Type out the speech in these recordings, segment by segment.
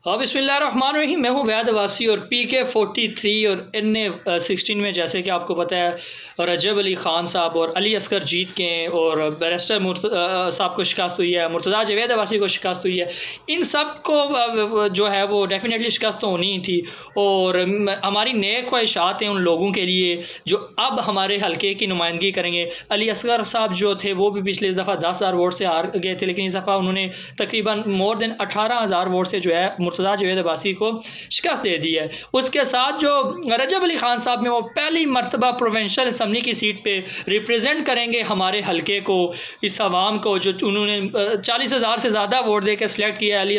हाँ, बिस्मिल्लाहिर्रहमानिर्रहीम। मैं हूँ वैद वासी और PK-43 और NA-16 में जैसे कि आपको पता है रजब अली ख़ान साहब और अली असगर जीत के हैं और बैरिस्टर साहब को शिकस्त हुई है, मुर्तज़ा जावेद अब्बासी को शिकस्त हुई है। इन सब को जो है वो डेफिनेटली शिकस्त तो होनी ही थी और हमारी नेक ख्वाहिशात हैं उन लोगों के लिए जो अब हमारे हल्के की नुमाइंदगी करेंगे। अली असगर साहब जो थे वो भी पिछली दफ़ा 10,000 वोट से हार गए थे, लेकिन इस दफ़ा उन्होंने तकरीबन मोर देन 18,000 वोट से जो है मुर्तज़ा जावेद अब्बासी को शिकस्त दे दी है। उसके साथ जो रजब अली ख़ान साहब में वो पहली मरतबा प्रोविंशियल असम्बली की सीट पे रिप्रेजेंट करेंगे हमारे हल्के को, इस आवाम को जो उन्होंने 40,000 से ज़्यादा वोट दे के सिलेक्ट किया है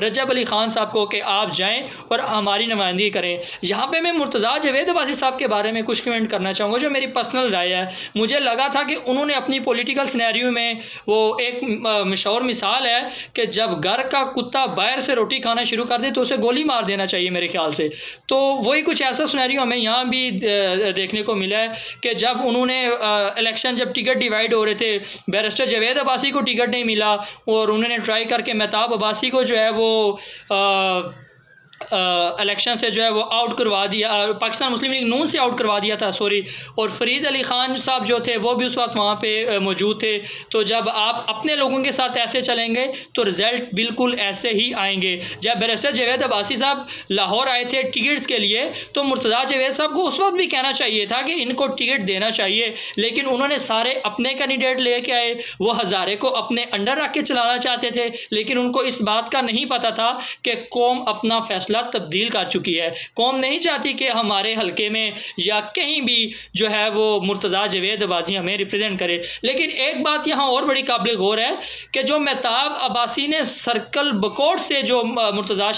रजब अली ख़ान साहब को कि आप जाएँ और हमारी नुमाइंदगी करें। यहाँ पे मैं मुर्तज़ा जावेद अब्बासी साहब के बारे में कुछ कमेंट करना चाहूँगा जो मेरी पर्सनल राय है। मुझे लगा था कि उन्होंने अपनी पॉलिटिकल सिनेरियो में वो एक मशहूर मिसाल है कि जब घर का कुत्ता बाहर से रोटी खाना शुरू कर दे तो उसे गोली मार देना चाहिए मेरे ख्याल से। तो वही कुछ ऐसा सिनेरियो हमें यहाँ भी देखने को मिला है कि जब उन्होंने इलेक्शन जब टिकट डिवाइड हो रहे थे, बैरिस्टर जावेद अब्बासी को टिकट नहीं मिला और उन्होंने ट्राई करके महताब अब्बासी को जो है वो इलेक्शन से जो है वो आउट करवा दिया, पाकिस्तान मुस्लिम लीग नून से आउट करवा दिया था, सॉरी। और फरीद अली ख़ान साहब जो थे वो भी उस वक्त वहाँ पे मौजूद थे। तो जब आप अपने लोगों के साथ ऐसे चलेंगे तो रिज़ल्ट बिल्कुल ऐसे ही आएंगे। जब बैरिस्टर जावेद अब्बासी साहब लाहौर आए थे टिकट्स के लिए तो मुर्तज़ा जावेद साहब को उस वक्त भी कहना चाहिए था कि इनको टिकट देना चाहिए, लेकिन उन्होंने सारे अपने कैंडिडेट लेके आए। वो हज़ारे को अपने अंडर रख के चलाना चाहते थे, लेकिन उनको इस बात का नहीं पता था कि कौम अपना फैसला तब्दील कर चुकी है। कौम नहीं चाहती कि हमारे हल्के में या कहीं भी जो है वो मुर्तज़ा जावेद अब्बासी हमें रिप्रेजेंट करे। लेकिन एक बात यहाँ और बड़ी काबिल गौर है कि जो महताब अब्बासी ने सर्कल बकोट से जो मुर्तज़ा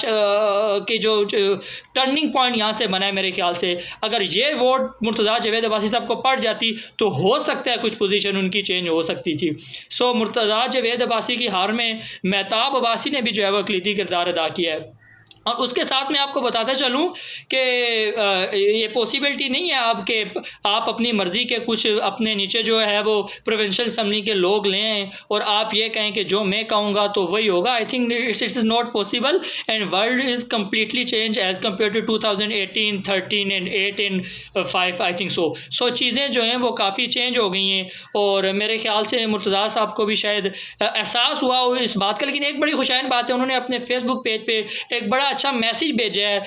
की जो टर्निंग पॉइंट यहाँ से बना है, मेरे ख्याल से अगर ये वोट मुर्तज़ा जावेद अब्बासी साहब को पड़ जाती तो हो सकता है कुछ पोजीशन उनकी चेंज हो सकती थी। सो मुर्तज़ा जावेद अब्बासी की हार में महताब अब्बासी ने भी जो है वो अक़लीदी किरदार अदा किया है। और उसके साथ मैं आपको बताता चलूँ कि ये पॉसिबिलिटी नहीं है आप अपनी मर्ज़ी के कुछ अपने नीचे जो है वो प्रोविंशियल असम्बली के लोग लें और आप ये कहें कि जो मैं कहूँगा तो वही होगा। I think it's is not possible and world is completely change as compare to 2018, 13 and 8 and 5 I think so चीज़ें जो हैं वो काफ़ी चेंज हो गई हैं। और मेरे ख्याल से मुर्तज़ा साहब को भी शायद एहसास हुआ हो इस बात का। लेकिन एक बड़ी खुशैन बात है, उन्होंने अपने फेसबुक पेज पे एक बड़ा अच्छा मैसेज भेजा है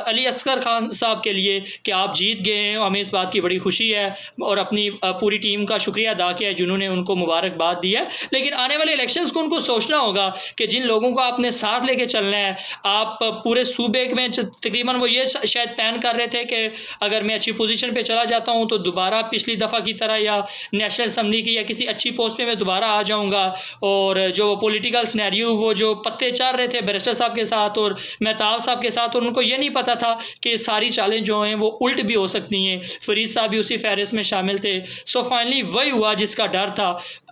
अली असगर खान साहब के लिए कि आप जीत गए हैं, हमें इस बात की बड़ी खुशी है और अपनी पूरी टीम का शुक्रिया अदा किया है जिन्होंने उनको मुबारकबाद दी है। लेकिन आने वाले इलेक्शंस को उनको सोचना होगा कि जिन लोगों को आपने साथ लेके चलना है, आप पूरे सूबे में तकरीबन वो ये शायद प्लान कर रहे थे कि अगर मैं अच्छी पोजीशन पे चला जाता हूँ तो दोबारा पिछली दफ़ा की तरह या नेशनल असम्बली की या किसी अच्छी पोस्ट पे मैं दोबारा आ जाऊँगा। और जो पॉलिटिकल सिनेरियो वो जो पत्ते चल रहे थे बैरिस्टर साहब के साथ और महताब साहब के साथ, और उनको ये नहीं पता था कि सारी चालें जो हैं वो उल्ट भी हो सकती हैं। फरीद साहब भी उसी फहरिस्त में शामिल थे। सो फाइनली वही हुआ जिसका डर था।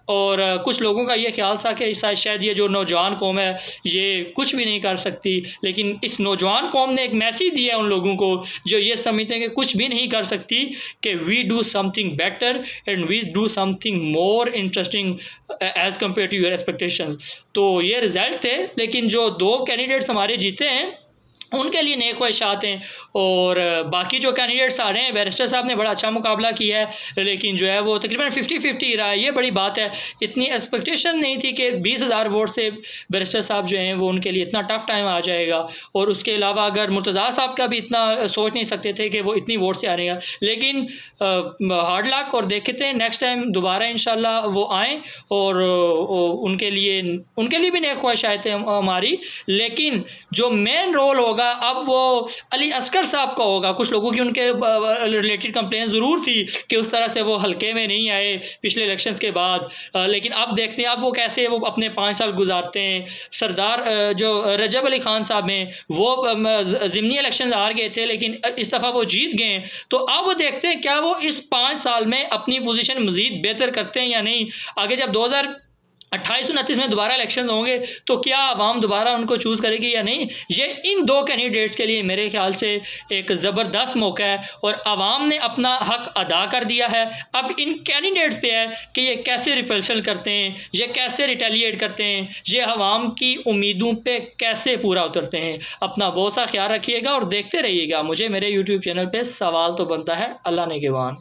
और कुछ लोगों का ये ख्याल था कि शायद ये जो नौजवान कौम है ये कुछ भी नहीं कर सकती, लेकिन इस नौजवान कौम ने एक मैसेज दिया है उन लोगों को जो ये समझते हैं कि कुछ भी नहीं कर सकती, कि we do something better and we do something more interesting as compare to your expectations. तो ये रिज़ल्ट थे, लेकिन जो 2 कैंडिडेट्स हमारे जीते हैं उनके लिए नेक ख्वाहिशात हैं। और बाकी जो कैंडिडेट्स आ रहे हैं, बैरिस्टर साहब ने बड़ा अच्छा मुकाबला किया है, लेकिन जो है वो तकरीबन 50-50 रहा है। ये बड़ी बात है। इतनी एक्सपेक्टेशन नहीं थी कि 20,000 वोट से बैरिस्टर साहब जो हैं वो उनके लिए इतना टफ़ टाइम आ जाएगा। और उसके अलावा अगर मुर्तज़ा साहब का भी इतना सोच नहीं सकते थे कि वो इतनी वोट से आ रहे हैं। लेकिन हार्ड लक, और देखते हैं नेक्स्ट टाइम दोबारा इंशाल्लाह वो आएँ और उनके लिए भी नेक ख्वाहिशात हैं हमारी। लेकिन जो मेन रोल होगा अब वो अली असगर साहब का होगा। कुछ लोगों की उनके रिलेटेड कंप्लेंट ज़रूर थी कि उस तरह से वो हल्के में नहीं आए पिछले इलेक्शंस के बाद, लेकिन अब देखते हैं अब वो कैसे वो अपने 5 साल गुजारते हैं। सरदार जो रजब अली ख़ान साहब हैं वो ज़िमनी इलेक्शन हार गए थे, लेकिन इस दफ़ा वो जीत गए। तो अब वो देखते हैं क्या वो इस 5 साल में अपनी पोजीशन मज़ीद बेहतर करते हैं या नहीं। आगे जब 28-29 में दोबारा इलेक्शन होंगे तो क्या आवाम दोबारा उनको चूज़ करेगी या नहीं, ये इन दो कैंडिडेट्स के लिए मेरे ख्याल से एक ज़बरदस्त मौका है और आवाम ने अपना हक अदा कर दिया है। अब इन कैंडिडेट्स पे है कि ये कैसे रिपल्शन करते हैं, ये कैसे रिटेलिएट करते हैं, ये आवाम की उम्मीदों पे कैसे पूरा उतरते हैं। अपना बहुत सा ख्याल रखिएगा और देखते रहिएगा। मुझे मेरे यूट्यूब चैनल पर सवाल तो बनता है। अल्लाह ने के वान।